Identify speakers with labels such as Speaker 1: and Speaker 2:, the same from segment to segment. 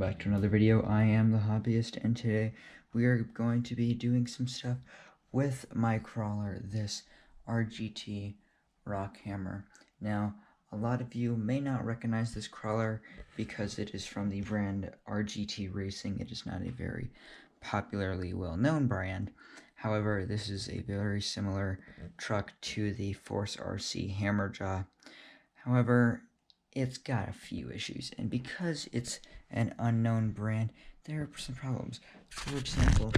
Speaker 1: back to another video. I am the Hobbyist, and today we are going to be doing some stuff with my crawler, this RGT rock hammer. Now, a lot of you may not recognize this crawler because it is from the brand RGT Racing. It is not a very popularly well-known brand. However, this is a very similar truck to the Force RC hammer jaw. However, it's got a few issues, and because it's an unknown brand, there are some problems. For example,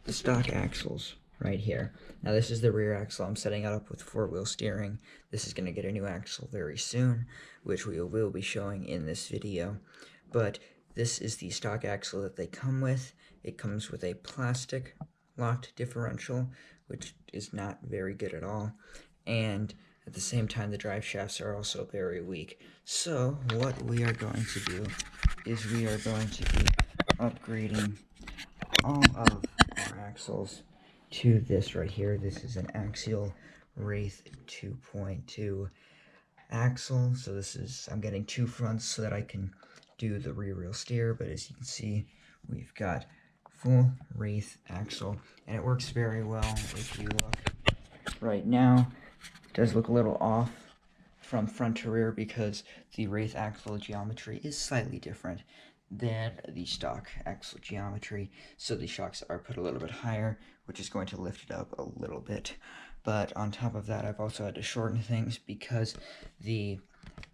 Speaker 1: the stock axles right here. Now this is the rear axle. I'm setting it up with 4-wheel steering. This is going to get a new axle very soon, which we will be showing in this video. But this is the stock axle that they come with. It comes with a plastic locked differential, which is not very good at all. And at the same time, the drive shafts are also very weak. So what we are going to do is we are going to be upgrading all of our axles to this right here. This is an axial Wraith 2.2 axle. So this is, I'm getting two fronts so that I can do the rear wheel steer. But as you can see, we've got full Wraith axle, and it works very well. If you look right now, it does look a little off from front to rear because the Wraith axle geometry is slightly different than the stock axle geometry, so the shocks are put a little bit higher, which is going to lift it up a little bit. But on top of that, I've also had to shorten things because the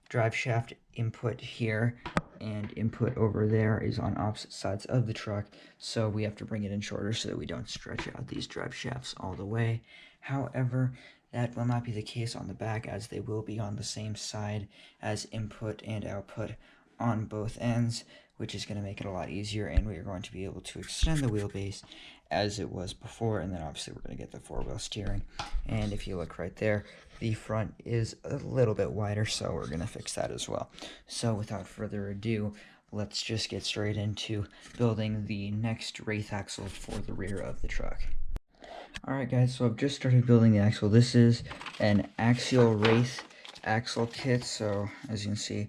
Speaker 1: drive shaft input here and input over there is on opposite sides of the truck, so we have to bring it in shorter so that we don't stretch out these drive shafts all the way. However, that will not be the case on the back, as they will be on the same side as input and output on both ends, which is going to make it a lot easier, and we are going to be able to extend the wheelbase as it was before. And then obviously we're going to get the 4-wheel steering, and if you look right there, the front is a little bit wider, so we're going to fix that as well. So without further ado, let's just get straight into building the next Wraith axle for the rear of the truck. Alright guys, so I've just started building the axle. This is an axial Wraith axle kit, so as you can see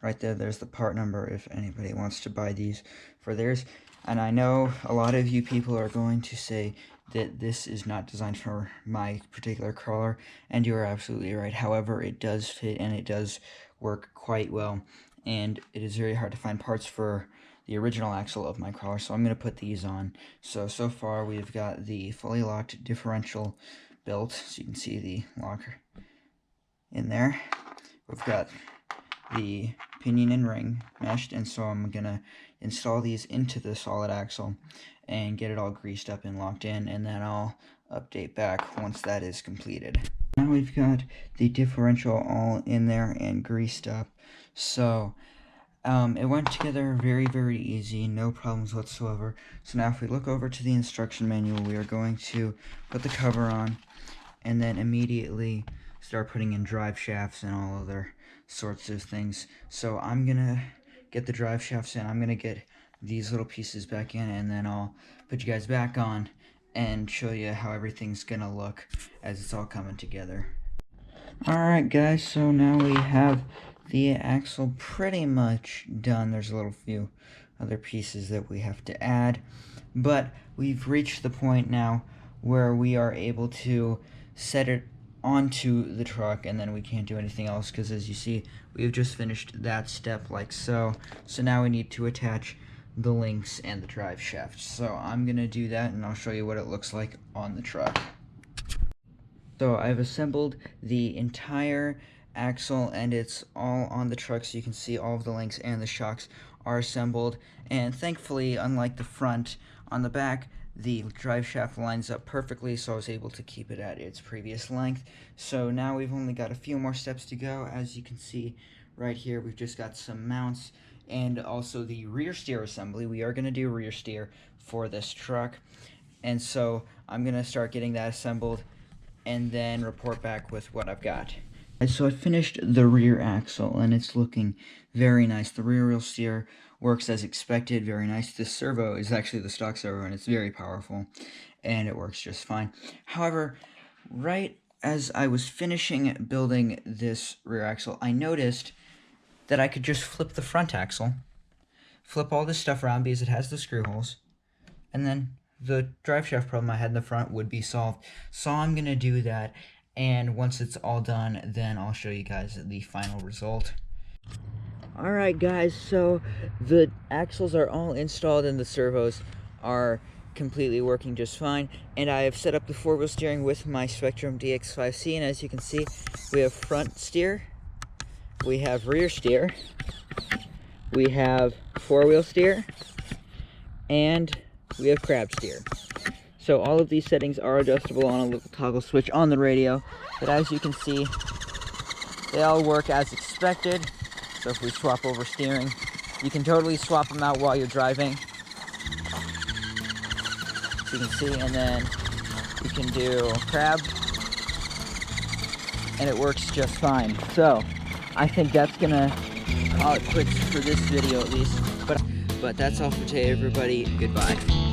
Speaker 1: right there, there's the part number if anybody wants to buy these for theirs. And I know a lot of you people are going to say that this is not designed for my particular crawler, and you are absolutely right. However, it does fit and it does work quite well, and it is very hard to find parts for the original axle of my crawler, so I'm going to put these on. So far we've got the fully locked differential built, so you can see the locker in there. We've got the pinion and ring meshed, and so I'm going to install these into the solid axle and get it all greased up and locked in, and then I'll update back once that is completed. Now we've got the differential all in there and greased up, so it went together very, very easy, no problems whatsoever. So now if we look over to the instruction manual, we are going to put the cover on and then immediately start putting in drive shafts and all other sorts of things. So I'm going to get the drive shafts in, I'm going to get these little pieces back in, and then I'll put you guys back on and show you how everything's going to look as it's all coming together. Alright guys, so now we have the axle pretty much done. There's a little few other pieces that we have to add, but we've reached the point now where we are able to set it onto the truck, and then we can't do anything else because, as you see, we've just finished that step like so. So now we need to attach the links and the drive shaft. So I'm gonna do that, and I'll show you what it looks like on the truck. So I've assembled the entire axle, and it's all on the truck, so you can see all of the links and the shocks are assembled. And thankfully, unlike the front, on the back the drive shaft lines up perfectly, so I was able to keep it at its previous length. So now we've only got a few more steps to go. As you can see right here, we've just got some mounts and also the rear steer assembly. We are going to do rear steer for this truck, and so I'm going to start getting that assembled and then report back with what I've got. So I finished the rear axle, and it's looking very nice. The rear wheel steer works as expected, very nice. The servo is actually the stock servo, and it's very powerful, and it works just fine. However, right as I was finishing building this rear axle, I noticed that I could just flip the front axle flip all this stuff around because it has the screw holes, and then the drive shaft problem I had in the front would be solved. So I'm going to do that, and once it's all done, then I'll show you guys the final result. Alright guys, so the axles are all installed and the servos are completely working just fine, and I have set up the 4-wheel steering with my Spectrum DX5C, and as you can see, we have front steer, we have rear steer, we have 4-wheel steer, and we have crab steer. So all of these settings are adjustable on a little toggle switch on the radio, but as you can see, they all work as expected. So if we swap over steering, you can totally swap them out while you're driving. So you can see, and then you can do crab, and it works just fine. So I think that's gonna call it quits for this video at least. But that's all for today, everybody. Goodbye.